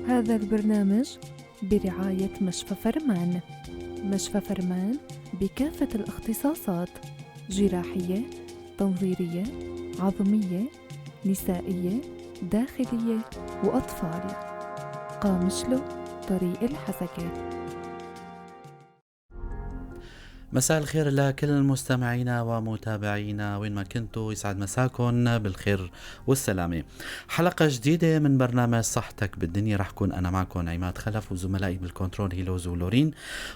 هذا البرنامج برعاية مشفى فرمان. مشفى فرمان بكافة الاختصاصات: جراحية، تنظيرية، عظمية، نسائية، داخلية وأطفال. قامشلو، طريق الحسكة. مساء الخير لكل المستمعين ومتابعينا وين ما كنتوا، يسعد مساكم بالخير والسلامة. حلقة جديدة من برنامج صحتك بالدنيا، رح كون أنا معكم عماد خلف وزملائي بالكنترول هيلوز ولورين،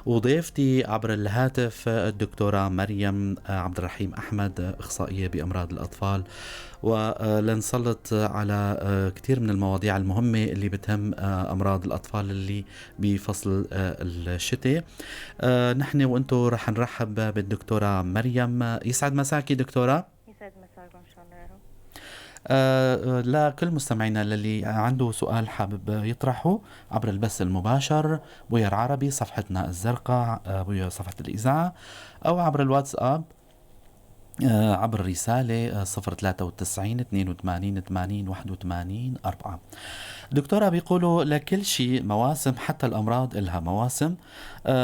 وضيفتي عبر الهاتف الدكتورة مريم عبد الرحيم أحمد، إخصائية بأمراض الأطفال، ولنسلط على كتير من المواضيع المهمة اللي بتهم أمراض الأطفال اللي بفصل الشتاء. نحن وانتو رح نرحب بالدكتورة مريم. يسعد مساكي دكتورة. يسعد مساكم ان شاء الله يا رب. لكل مستمعينا اللي عنده سؤال حابب يطرحه عبر البث المباشر بوير عربي، صفحتنا الزرقاء بوير صفحة الإذاعة، أو عبر الواتساب عبر رسالة 093 82 80 81 4. دكتورة، بيقولوا لكل شيء مواسم، حتى الأمراض إلها مواسم،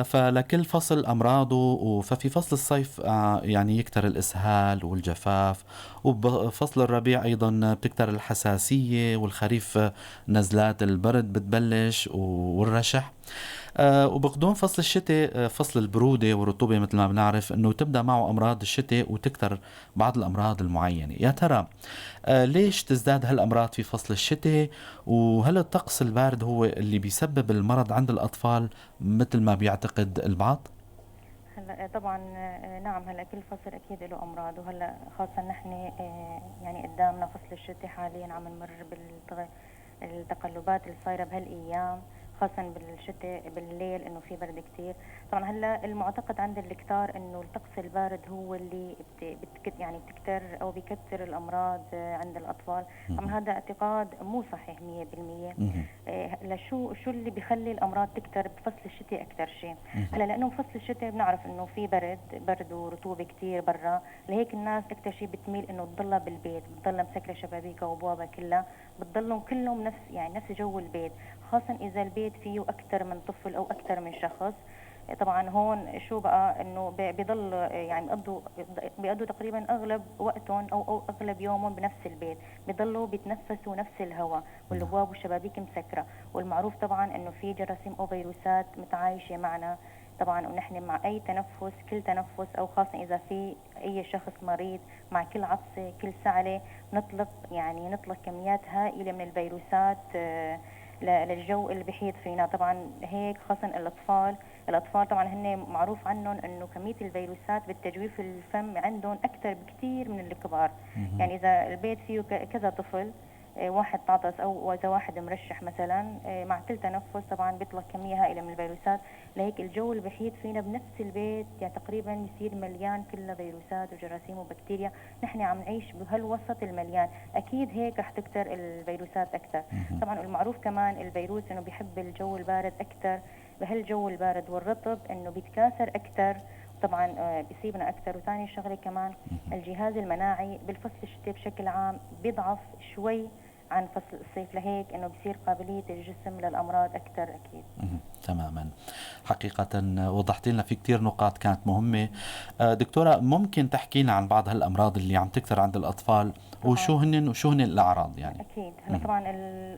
فلكل فصل أمراضه. ففي فصل الصيف يعني يكتر الإسهال والجفاف، وبفصل الربيع أيضا بتكتر الحساسية، والخريف نزلات البرد بتبلش والرشح. وبقدوم فصل الشتاء فصل البرودة والرطوبة، مثل ما بنعرف أنه تبدأ معه أمراض الشتاء وتكتر بعض الأمراض المعينة. يا ترى ليش تزداد هالأمراض في فصل الشتاء؟ وهل الطقس البارد هو اللي بيسبب المرض عند الأطفال مثل ما بيعتقد البعض؟ هلا طبعا نعم، هلا كل فصل اكيد له امراض، وهلا خاصه نحن يعني قدامنا فصل الشتاء حاليا عم نمر بالتقلبات اللي صايره بهالايام، خاصة بالشتاء بالليل انه في برد كتير. طبعا هلا المعتقد عند الكتار انه الطقس البارد هو اللي يعني بتكتر او بيكتر الامراض عند الاطفال. طبعا هذا اعتقاد مو صحيح 100%. شو اللي بيخلي الامراض تكتر بفصل الشتاء اكثر شيء؟ هلا لانه بفصل الشتاء بنعرف انه في برد ورطوبة كتير برا، لهيك الناس اكثر شيء بتميل انه تضلها بالبيت، بتضلها مسكرة شبابيكها وابوابها كلها، بتضلهم كلهم نفس جو البيت، خاصة إذا البيت فيه أكثر من طفل أو أكثر من شخص. طبعا هون شو بقى إنه بيضل يعني بيقضوا تقريبا أغلب وقتهم أو أغلب يومهم بنفس البيت، بيضلوا بيتنفسوا نفس الهواء والأبواب والشبابيك مسكرة، والمعروف طبعا إنه في جراثيم أو فيروسات متعايشة معنا طبعا. ونحن مع أي تنفس، كل تنفس أو خاصة إذا في أي شخص مريض، مع كل عطسة كل سعلة نطلق كميات هائلة من الفيروسات للجو اللي بيحيط فينا. طبعا هيك خاصة الأطفال طبعا هن معروف عنهم أنه كمية الفيروسات بالتجويف الفم عندهم أكثر بكثير من الكبار. يعني إذا البيت فيه كذا طفل، واحد طاطس أو إذا واحد مرشح مثلا، مع كل تنفس طبعا بيطلق كمية هائلة من الفيروسات. لهيك الجو اللي بيحيط فينا بنفس البيت يعني تقريبا يصير مليان كله فيروسات وجراثيم وبكتيريا. نحن عم نعيش بهالوسط المليان، أكيد هيك رح تكتر الفيروسات أكثر. طبعا المعروف كمان الفيروس إنه بيحب الجو البارد أكثر، بهالجو البارد والرطب إنه بيتكاثر أكثر، طبعا بيصيبنا أكثر. وثاني شغلة كمان الجهاز المناعي بالفصل الشتاء بشكل عام بيضعف شوي عن فصل الصيف، لهيك انه بصير قابلية الجسم للامراض اكثر اكيد. تماما، حقيقة وضحت لنا في كتير نقاط كانت مهمة. دكتورة، ممكن تحكي لنا عن بعض هالأمراض اللي عم تكثر عند الأطفال، وشو هن الأعراض يعني؟ أكيد. هلا طبعا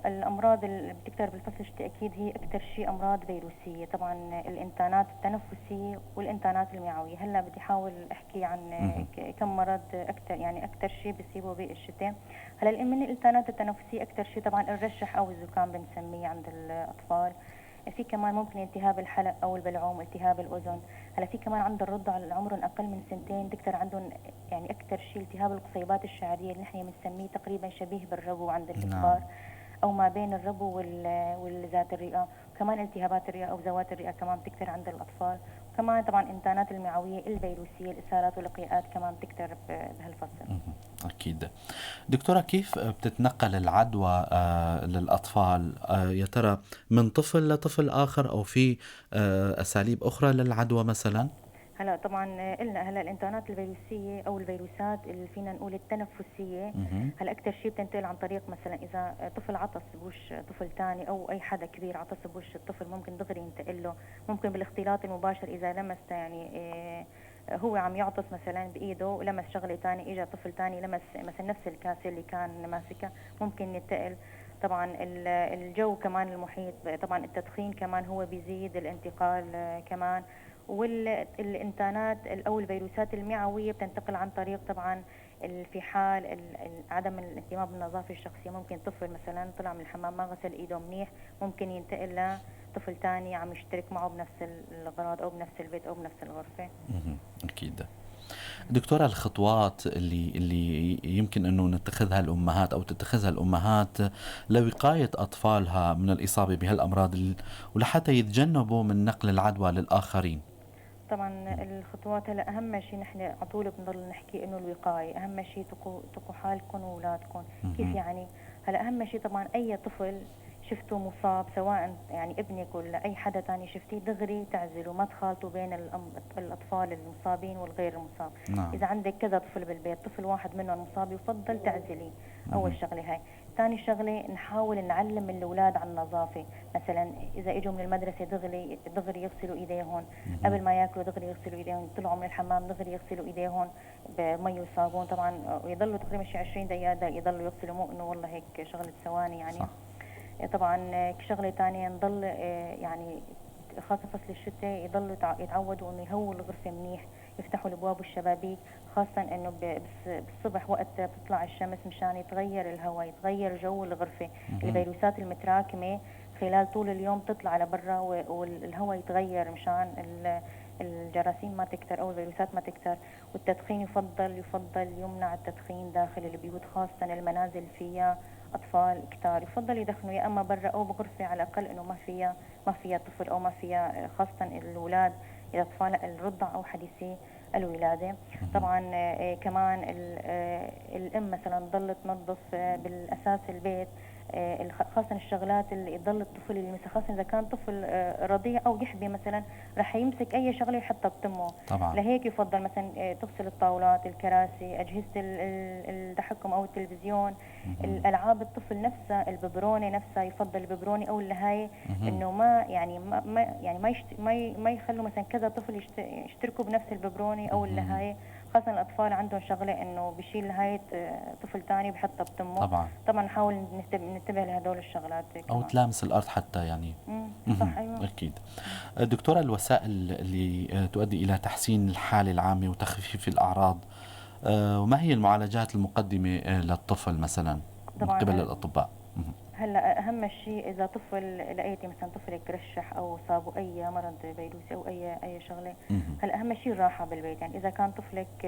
الأمراض اللي بتكثر بالفصل الشتاء أكيد هي أكثر شيء أمراض فيروسية، طبعا الإنتانات التنفسية والإنتانات المعوية. هلا بدي أحاول أحكي عن كم مرض أكثر شيء بيصيبوا بالشتاء. هلا من الإنتانات التنفسية أكثر شيء طبعا الرشح أو الزكام بنسميه عند الأطفال. في كمان ممكن التهاب الحلق او البلعوم، التهاب الاذن. هلا في كمان عند الرضع اللي عمرهم اقل من سنتين تكثر عندهم يعني اكثر شيء التهاب القصيبات الشعريه اللي نحن بنسميه تقريبا شبيه بالربو عند الكبار، او ما بين الربو والذات الرئه. كمان التهابات الرئه او ذوات الرئه كمان بتكثر عند الاطفال. كمان طبعا انتانات المعويه الفيروسيه، الاسهالات واللقيئات كمان بتكثر بهالفصل. اكيد. دكتورة، كيف بتتنقل العدوى للأطفال؟ يا ترى من طفل لطفل آخر، أو في أساليب أخرى للعدوى مثلا؟ هلا طبعا قلنا هلا الانتانات الفيروسيه او الفيروسات اللي فينا نقول التنفسيه، مهم. هلا اكثر شيء بتنتقل عن طريق مثلا اذا طفل عطس بوش طفل ثاني او اي حدا كبير عطس بوش الطفل ممكن دغري ينتقل له، ممكن بالاختلاط المباشر اذا لمس يعني هو عم يعطس مثلا بايده ولمس شغله ثانيه، اجى طفل ثاني لمس مثلا نفس الكاسه اللي كان ماسكها ممكن ينتقل. طبعا الجو كمان المحيط، طبعا التدخين كمان هو بيزيد الانتقال كمان. والانتانات او الفيروسات المعويه بتنتقل عن طريق طبعا في حال عدم الاهتمام بالنظافه الشخصيه، ممكن طفل مثلا طلع من الحمام ما غسل ايده منيح ممكن ينتقل لطفل ثاني عم يشترك معه بنفس الغراض او بنفس البيت او بنفس الغرفه. مهم. أكيد. دكتورة، الخطوات اللي يمكن أنه نتخذها الأمهات أو تتخذها الأمهات لوقاية أطفالها من الإصابة بهالأمراض ولحتى يتجنبوا من نقل العدوى للآخرين. طبعا الخطوات، هلا اهم شيء نحن على طول بنضل نحكي انه الوقايه اهم شيء، تقوا حالكم واولادكم. كيف مهم. يعني؟ هلا اهم شيء طبعا اي طفل شفته مصاب سواء يعني ابنك ولا اي حدا ثاني شفتيه دغري تعزلوا، ما تخالطوا بين الاطفال المصابين والغير المصاب. نعم. اذا عندك كذا طفل بالبيت طفل واحد منهم مصاب يفضل تعزلي. اول مهم. شغله هاي. ثاني شغله نحاول نعلم الاولاد عن النظافه، مثلا اذا اجوا من المدرسه دغري يغسلوا ايديهم، مهم. قبل ما ياكلوا دغري يغسلوا ايديهم، طلعوا من الحمام دغري يغسلوا ايديهم بمي وصابون طبعا، ويضلوا تقريبا شي 20 دقيقه يضلوا يغسلوا، مو انه والله هيك شغله ثواني يعني. صح. طبعا شغله ثانيه نضل يعني خاصة فصل الشتاء يضلوا يتعودوا انه يهووا الغرفة منيح، يفتحوا الابواب والشبابيك، خاصة انه بالصبح وقت بتطلع الشمس مشان يتغير الهواء يتغير جو الغرفة. مهم. الفيروسات المتراكمة خلال طول اليوم تطلع لبرا والهواء يتغير مشان الجراثيم ما تكتر او الفيروسات ما تكتر. والتدخين يفضل يمنع التدخين داخل البيوت، خاصة المنازل فيها اطفال كتار يفضل يدخنوا يا اما برا او بغرفة على الاقل انه ما فيها طفل او ما فيها خاصة الاولاد اذا اطفال الرضع او حديثي الولاده. طبعا كمان الام مثلا تضل تنظف بالاساس البيت، خاصة الشغلات اللي يضل الطفل يلمسها، خاصة إذا كان طفل رضيع أو يحبي مثلا رح يمسك أي شغلة يحطها بتمه. طبعا. لهيك يفضل مثلا تغسل الطاولات الكراسي أجهزة التحكم أو التلفزيون، مهم. الألعاب الطفل نفسها الببرونة نفسها يفضل الببرونة أو الهاي، مهم. إنه ما يعني ما يخلوا مثلا كذا طفل يشتركوا بنفس الببرونة أو مهم. الهاي. خاصة الأطفال عندهم شغلة إنه بشيل هاي طفل تاني بحطها بتمه. طبعا. طبعا نحاول ننتبه لهدول الشغلات أو كمان. تلامس الأرض حتى يعني. مهم. صح ايوه. أكيد. دكتورة، الوسائل اللي تؤدي إلى تحسين الحالة العامة وتخفيف الأعراض، وما هي المعالجات المقدمة للطفل مثلا من طبعا قبل الأطباء؟ مهم. هلا اهم شيء اذا طفل لقيتي مثلا طفلك رشح او صابه اي مرض فيروسي او اي شغله، مهم. هلا اهم شيء الراحه بالبيت. يعني اذا كان طفلك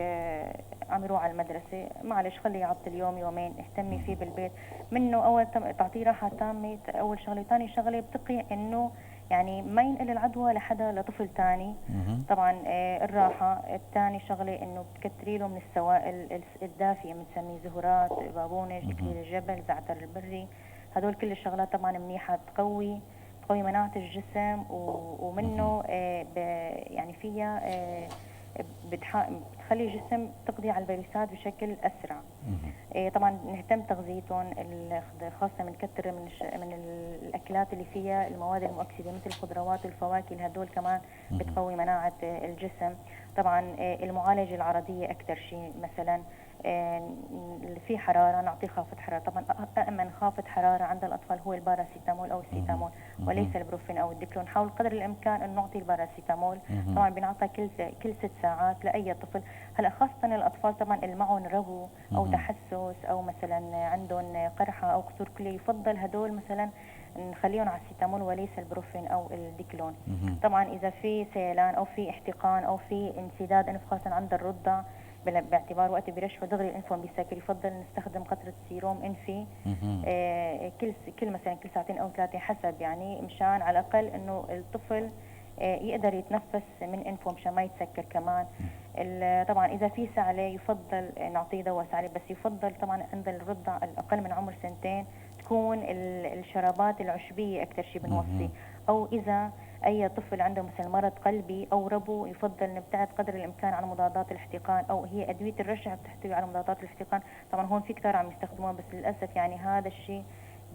عم يروح على المدرسه معلش خليه يعطل يوم يومين، اهتمي فيه بالبيت منه اول تعطيه راحه تامه اول شغله. ثاني شغله بتقي انه يعني ما ينقل العدوى لحدا لطفل ثاني. مهم. طبعا الراحه. الثاني شغله انه بتكتري له من السوائل الدافيه، بنسميه زهورات بابونج اكليل الجبل زعتر البري، هدول كل الشغلات طبعا منيحة تقوي مناعة الجسم ومنه يعني فيها بتخلي الجسم تقضي على الفيروسات بشكل أسرع. مهم. طبعا نهتم تغذيتهم، خاصة بنكتر من الأكلات اللي فيها المواد المؤكسدة مثل الخضروات والفواكه، هدول كمان بتقوي مناعة الجسم. طبعا المعالجة العرضية أكثر شيء، مثلا اللي فيه حرارة نعطيه خافض حرارة. طبعا أأمن خافض حرارة عند الأطفال هو الباراسيتامول أو السيتامول وليس البروفين أو الديكلون. نحاول قدر الإمكان أن نعطي الباراسيتامول. طبعا بنعطى كل 6 ساعات لأي طفل. هلا خاصة الأطفال طبعا اللي معهم ربو أو تحسس أو مثلا عندهم قرحة أو كسور كلية يفضل هدول مثلا نخليهم على السيتامول وليس البروفين أو الديكلون. طبعا إذا في سيلان أو في احتقان أو في انسداد أنف خاصة عند الرضع، باعتبار وقت برشفه دغري الانفهم بيسكر، يفضل نستخدم قطره سيروم انفي كل مثلا كل ساعتين او 3 حسب يعني، مشان على الاقل انه الطفل يقدر يتنفس من انفه مشان ما يتسكر كمان. طبعا اذا في سعله يفضل نعطيه دواء سعله، بس يفضل طبعا عند الرضع الاقل من عمر 2 تكون الشرابات العشبيه اكثر شيء بنوصي، او اذا اي طفل عنده مثلا مرض قلبي او ربو يفضل نبتعد قدر الامكان عن مضادات الاحتقان، او هي ادويه الرشح بتحتوي على مضادات الاحتقان. طبعا هون في كثار عم يستخدموها، بس للاسف يعني هذا الشيء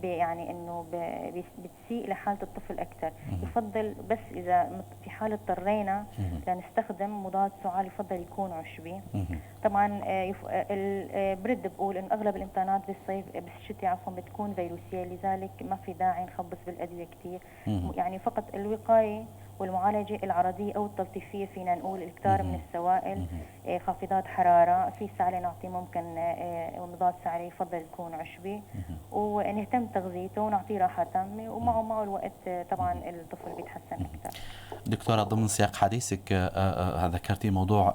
يعني انه بتسيء لحاله الطفل اكثر. يفضل بس اذا في حال اضطرينا لنستخدم مضاد سعال يفضل يكون عشبي. طبعا برد بقول ان اغلب الامتحانات بالصيف بالشتاء عفوا بتكون فيروسيه، لذلك ما في داعي نخبص بالادويه كثير. يعني فقط الوقايه والمعالجه العرضيه او التلطيفيه، فينا نقول الكثار من السوائل، خافضات حراره، في سعله نعطيه ممكن مضاد سعري يفضل يكون عشبي، ونهتم تغذيته ونعطيه راحه تامه، ومعه الوقت طبعا الطفل بيتحسن اكثر. دكتورة، ضمن سياق حديثك ذكرتي موضوع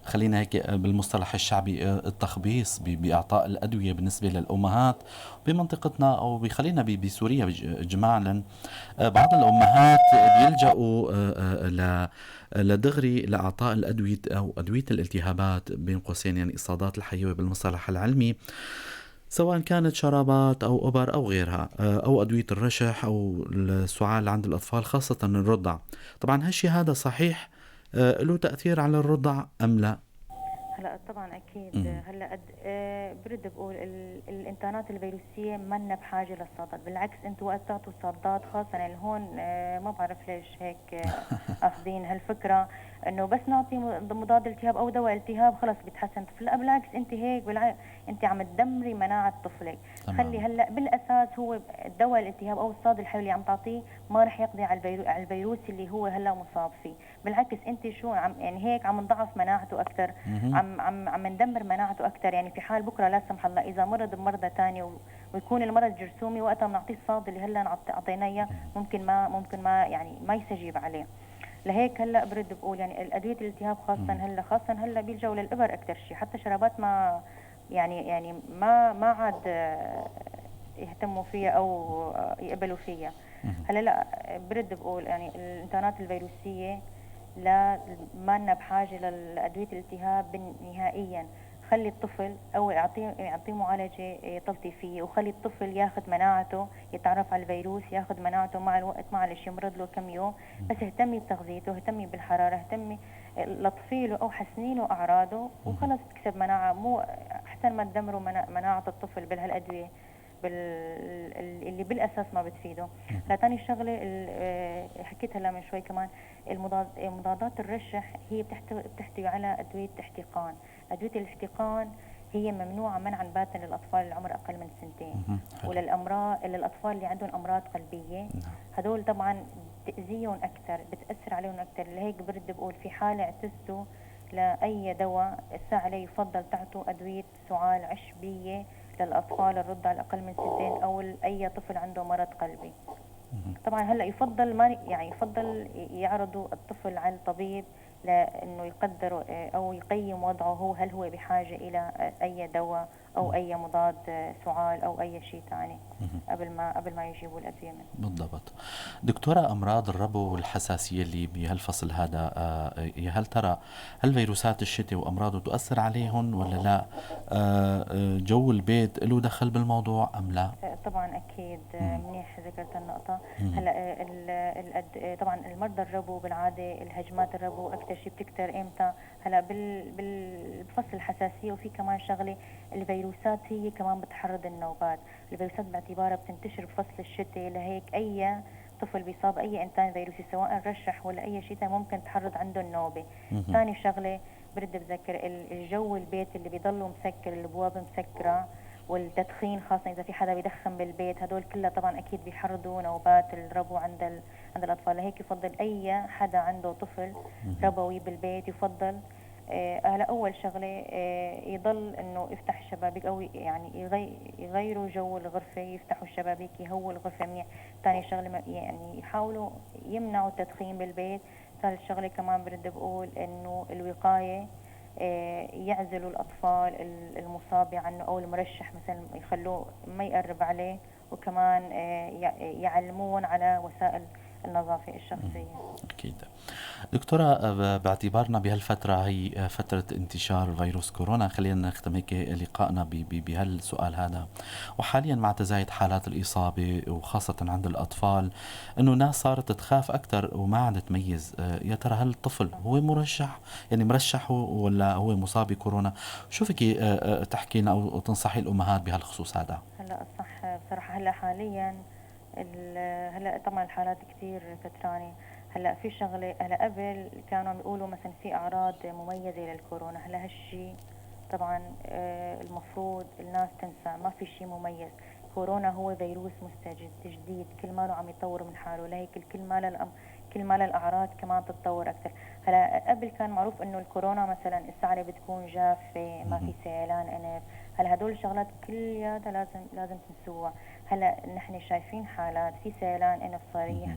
خلينا هيك بالمصطلح الشعبي التخبيص بإعطاء الأدوية بالنسبة للأمهات بمنطقتنا أو بخلينا بسوريا إجمالا. بعض الأمهات بيلجأوا لدغري لإعطاء الأدوية أو أدوية الالتهابات بين قوسين، يعني إصادات الحيوية بالمصطلح العلمي، سواء كانت شرابات أو أبر أو غيرها، أو أدوية الرشح أو السعال عند الأطفال خاصة الرضع. طبعا هالشي هذا صحيح له تأثير على الرضع أم لا؟ هلا طبعا اكيد. هلا برد بقول الانتانات الفيروسيه منا بحاجه للصادات، بالعكس انتم وقت تعطوا صادات خاصه يعني هون ما بعرف ليش هيك اخذين هالفكره انه بس نعطي مضاد التهاب او دواء التهاب خلص بيتحسن طفل. لا بالعكس، انت هيك انت عم تدمري مناعه طفلك. خلي هلا بالاساس هو الدواء الالتهاب او الصاد الحيوي اللي عم تعطيه ما رح يقضي على الفيروس اللي هو هلا مصاب فيه، بالعكس انت شو عم يعني هيك عم نضعف مناعته اكثر، عم ندمر مناعته اكثر. يعني في حال بكره لا سمح الله اذا مرض بمرضى ثانيه ويكون المرض جرثومي، وقتها بنعطيه الصاد اللي هلا اعطيناه اياه ممكن ما يعني ما يستجيب عليه. لهيك هلا برد بقول يعني الادويه الالتهاب خاصه هلا بيلجوا للابر اكثر شيء، حتى شرابات ما يعني ما عاد يهتموا فيها او يقبلوا فيها. هلا لا برد بقول يعني الانتانات الفيروسيه لا ما لنا بحاجه للادويه الالتهاب نهائيا. خلي الطفل او يعطيه معالجه تلطيفيه، وخلي الطفل ياخذ مناعته، يتعرف على الفيروس، ياخذ مناعته مع الوقت، معلش يمرض له كم يوم، بس اهتمي بتغذيته، اهتمي بالحراره، اهتمي لطفي له او حسني له اعراضه، وخلص تكسب مناعه. مو احسن ما تدمروا مناعه الطفل بهالادويه اللي بالاساس ما بتفيده. ثاني شغله حكيت هلا من شوي كمان، مضادات الرشح هي بتحتوي على ادويه احتقان. ادويه الاحتقان هي ممنوعه منعا باتا للاطفال العمر اقل من سنتين، للاطفال اللي عندهم امراض قلبيه. هدول طبعا بتاذيهم اكثر، بتاثر عليهم اكثر. لهيك برد بقول في حاله اعتزتوا لاي دواء الساعه عليه يفضل تعطوا ادويه سعال عشبيه للاطفال الرضع الاقل من سنتين او اي طفل عنده مرض قلبي. طبعا هلا يفضل ما يعني يفضل يعرضوا الطفل على الطبيب لانه يقدر او يقيم وضعه، هو هل هو بحاجه الى اي دواء او اي مضاد سعال او اي شيء ثاني قبل ما يجيبوا الادويه منه. بالضبط. دكتورة، أمراض الربو والحساسية اللي بهالفصل هذا، هل ترى هل فيروسات الشتاء وأمراضه تؤثر عليهم ولا لا؟ جو البيت له دخل بالموضوع أم لا؟ طبعا أكيد. منيح ذكرت النقطة. هلا طبعا المرضى الربو بالعادة الهجمات الربو أكثر شيء بتكتر إمتى؟ هلا بالفصل الحساسية. وفي كمان شغلة، الفيروسات هي كمان بتحرض النوبات. الفيروسات باعتبارها بتنتشر بفصل الشتاء، لهيك أي طفل بيصاب أي إنتان فيروسي سواء رشح ولا أي شيء ممكن تحرض عنده النوبة. ثاني شغلة برد بذكر الجو البيت اللي بيضلوا مسكر، الابواب مسكره، والتدخين خاصه اذا في حدا بيدخن بالبيت، هدول كلها طبعا اكيد بيحرضوا نوبات الربو عند الاطفال. لهيك يفضل اي حدا عنده طفل ربوي بالبيت يفضل على اول شغله يضل انه يفتح الشبابيك او يعني يغيروا جو الغرفه، يفتحوا الشبابيك، يهووا الغرفه منيح. ثاني شغله يعني يحاولوا يمنعوا التدخين بالبيت. ثالث شغله كمان برد بقول انه الوقايه، يعزلوا الاطفال المصاب عنه او المرشح مثلا، يخلوه ما يقرب عليه، وكمان يعلمون على وسائل النظافة الشخصية. أكيد. دكتورة، باعتبارنا بهالفترة هي فترة انتشار فيروس كورونا، خلينا نختم هيك لقائنا بهالسؤال هذا. وحاليا مع تزايد حالات الإصابة وخاصة عند الأطفال، إنه ناس صارت تخاف أكثر وما عاد تميز. يا ترى هل الطفل هو مرشح، يعني مرشح ولا هو مصاب بكورونا؟ شو فيك تحكي لنا أو تنصحي الأمهات بهالخصوص هذا؟ هلا صح بصراحة، هلا حاليا هلا طبعا الحالات كثير كترانة. هلا في شغلة، هلا قبل كانوا عم بيقولوا مثلا في أعراض مميزة للكورونا، هلا هالشي طبعا المفروض الناس تنسى، ما في شيء مميز. كورونا هو فيروس مستجد جديد، كل ماله عم يطور من حاله، لهيك كل ما الأعراض كمان تتطور أكثر. هلا قبل كان معروف إنه الكورونا مثلا السعرة بتكون جافة، ما في سيلان أنف. هلا هدول الشغلات كلياتها لازم تنسوها. هلا نحن شايفين حالات في سيلان انف صريح،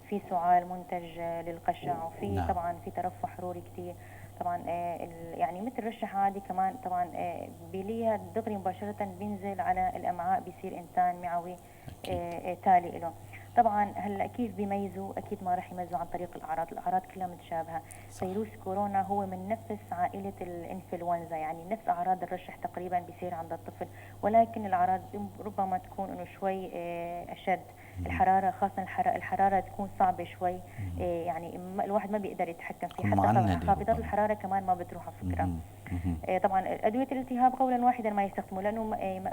في سعال منتج للقشع، وفي نعم. طبعا في ترفع حروري كثير. طبعا يعني مثل رشح عادي كمان طبعا بيليها دغري مباشرة بينزل على الامعاء، بيصير انتان معوي تالي له. طبعا هلا كيف بيميزوا؟ اكيد ما راح يميزوا عن طريق الاعراض كلها متشابهه. فيروس كورونا هو من نفس عائله الانفلونزا، يعني نفس اعراض الرشح تقريبا بيصير عند الطفل، ولكن الاعراض ربما تكون انه شوي اشد. الحراره خاصه الحراره تكون صعبه شوي، يعني الواحد ما بيقدر يتحكم فيه، حتى حافظات الحراره كمان ما بتروح على فكره. طبعا ادويه الالتهاب قولا واحدا ما يستخدموا لانه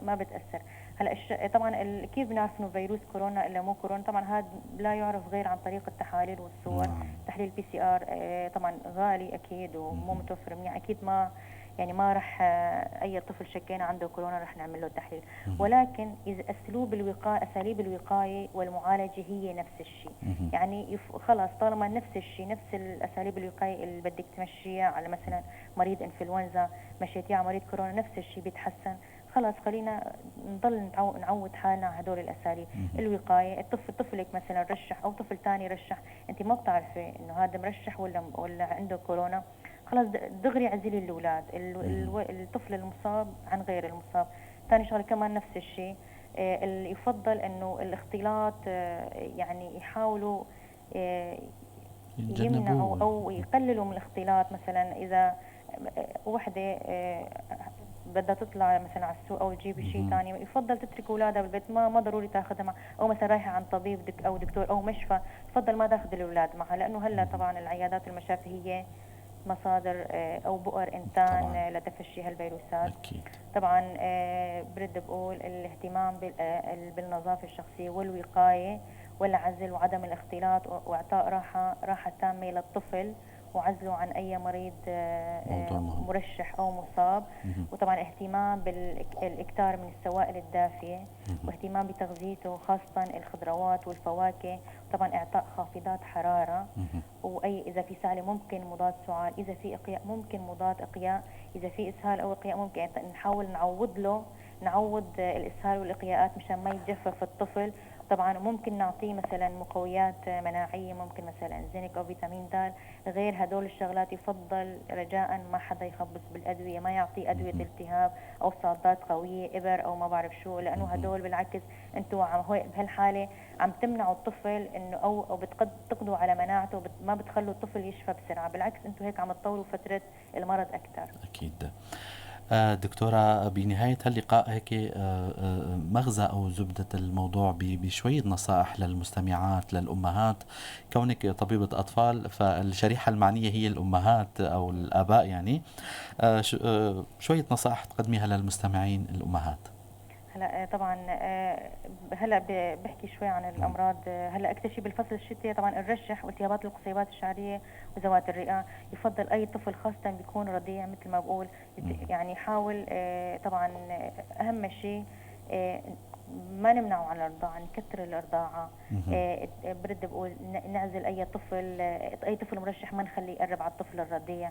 ما بتاثر. هلا طبعا كيف بنعرف انه فيروس كورونا الا مو كورونا؟ طبعا هذا لا يعرف غير عن طريق التحاليل والصور. تحليل PCR طبعا غالي اكيد ومو متوفر منيح، اكيد ما راح اي طفل شكينا عنده كورونا راح نعمل له تحليل. ولكن اذا اساليب الوقايه والمعالجه هي نفس الشيء، يعني خلاص طالما نفس الشيء، نفس الاساليب الوقايه اللي بدك تمشيها على مثلا مريض انفلونزا مشيتيه على مريض كورونا نفس الشيء بيتحسن، خلاص خلينا نضل نعود حالنا على هدول الاساليب الوقايه. طفلك مثلا رشح او طفل ثاني رشح، انت ما بتعرفي انه هذا مرشح ولا عنده كورونا، خلاص دغري عزلي الاولاد، الطفل المصاب عن غير المصاب. ثاني شغله كمان نفس الشيء، اللي يفضل انه الاختلاط، يعني يحاولوا يمنعوا او يقللوا من الاختلاط. مثلا اذا وحده بدها تطلع مثلا على السوق او تجيب شيء ثاني، يفضل تترك اولادها بالبيت، ما ضروري تاخذها مع، او مثلا رايحه عند طبيب او دكتور او مشفى، يفضل ما تاخذ الاولاد معها، لانه هلا طبعا العيادات والمشافي هي مصادر او بؤر انتان لتفشي هالفيروسات. طبعا برد بقول الاهتمام بالنظافه الشخصيه والوقايه والعزل وعدم الاختلاط، واعطاء راحه تامه للطفل، وعزله عن اي مريض مرشح او مصاب. وطبعا اهتمام بالاكثار من السوائل الدافيه، واهتمام بتغذيته خاصه الخضروات والفواكه. طبعا اعطاء خافضات حراره، واي اذا في سعله ممكن مضاد سعال، اذا في اقياء ممكن مضاد اقياء، اذا في اسهال او اقياء ممكن نحاول نعوض الاسهال والاقياءات مشان ما يتجفف الطفل. طبعا ممكن نعطيه مثلا مقويات مناعيه، ممكن مثلا زنك او فيتامين د. غير هدول الشغلات يفضل رجاء ما حدا يخبص بالادويه، ما يعطيه ادويه التهاب او صادات قويه ابر او ما بعرف شو، لانه هدول بالعكس انتم بهالحاله عم تمنعوا الطفل انه او بتقضوا على مناعته، ما بتخلوا الطفل يشفى بسرعه، بالعكس انتم هيك عم تطولوا فتره المرض اكثر. اكيد. دكتورة، بنهاية هاللقاء هيك مغزى أو زبدة الموضوع بشوية نصائح للمستمعات للأمهات، كونك طبيبة أطفال فالشريحة المعنية هي الأمهات أو الآباء، يعني شوية نصائح تقدميها للمستمعين الأمهات. هلا طبعا هلا بحكي شوي عن الامراض. هلا اكتشف بالفصل الشتوي طبعا الرشح والتهابات القصيبات الشعريه وذوات الرئه. يفضل اي طفل خاصه بيكون رضيع مثل ما بقول، يعني يحاول طبعا اهم شيء ما نمنعه عن الرضاعه، نكثر الرضاعه. برد بقول نعزل اي طفل مرشح، ما نخليه يقرب على الطفل الرضيع.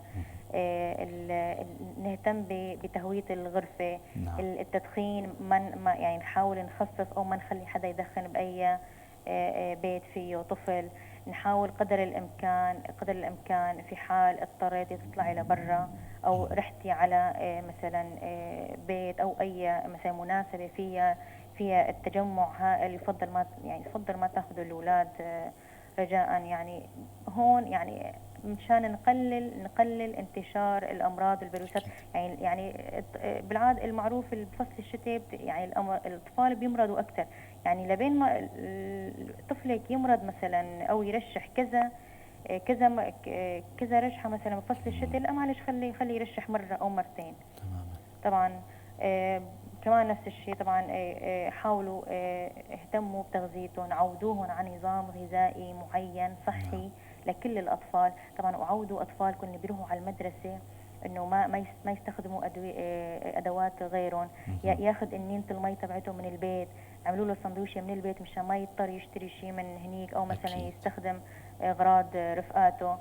نهتم بتهويه الغرفه. التدخين ما يعني نحاول نخفف او ما نخلي حدا يدخن باي بيت فيه طفل. نحاول قدر الامكان في حال اضطريتي تطلعي لبرا او رحتي على مثلا بيت او اي مثلا مناسبه فيها التجمع هائل، يفضل ما تاخذوا الاولاد رجاء يعني هون يعني مشان نقلل انتشار الامراض والفيروسات. يعني بالعاده المعروف بفصل الشتاء يعني الاطفال بيمرضوا اكثر. يعني لبين ما طفلك يمرض مثلا او يرشح كذا رشحه مثلا بفصل الشتاء، لا معلش خلي يرشح مره او مرتين. تماما. طبعا كمان نفس الشيء طبعا حاولوا اهتموا بتغذيتهم، عودوهم على نظام غذائي معين صحي لكل الأطفال. طبعا وعودوا أطفالكم اللي بيروحوا على المدرسة انه ما يستخدموا ادوات غيرهم، ياخذ النينة المي تبعته من البيت، عملوا له سندويشه من البيت مشان ما يضطر يشتري شيء من هنيك او مثلا يستخدم اغراض رفقاته.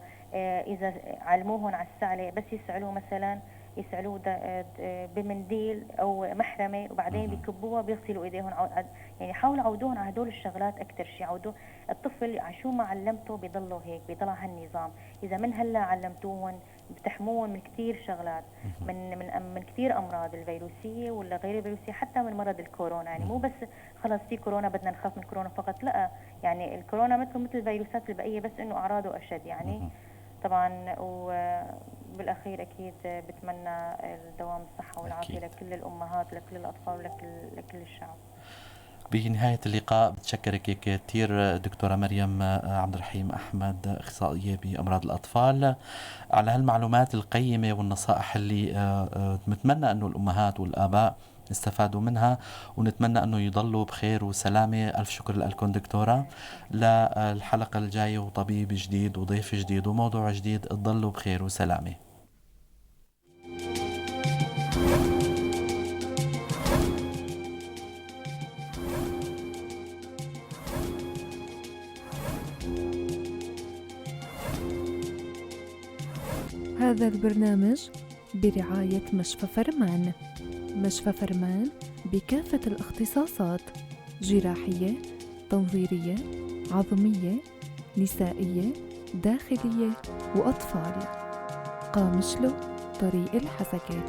اذا علموهم على السعله بس يسعلوه مثلا يسعلوه بمنديل او محرمه وبعدين بيكبوها بيغسلوا ايديهم. يعني حاولوا عودوهم على هدول الشغلات اكثر شيء. عودوا الطفل على شو ما علمته بيضلوا هيك، بيضل على هالنظام. اذا من هلا علمتوهم بتحموهم من كثير شغلات، من كثير امراض الفيروسيه ولا غير الفيروسيه، حتى من مرض الكورونا. يعني مو بس خلص في كورونا بدنا نخاف من كورونا فقط، لا، يعني الكورونا مثل الفيروسات البقيه بس انه اعراضه اشد يعني. طبعا وبالاخير اكيد بتمنى الدوام الصحه والعافيه لكل الامهات ولكل الاطفال ولكل الشعب. بنهاية اللقاء بتشكرك كثير دكتورة مريم عبد الرحيم أحمد، أخصائية بأمراض الأطفال، على هالمعلومات القيمة والنصائح اللي نتمنى أنه الأمهات والآباء استفادوا منها، ونتمنى أنه يضلوا بخير وسلامة. ألف شكر لكم دكتورة. للحلقة الجاية وطبيب جديد وضيف جديد وموضوع جديد، تضلوا بخير وسلامة. هذا البرنامج برعاية مشفى فرمان. مشفى فرمان بكافة الاختصاصات: جراحية، تنظيرية، عظمية، نسائية، داخلية وأطفال. قامشلو، طريق الحسكة.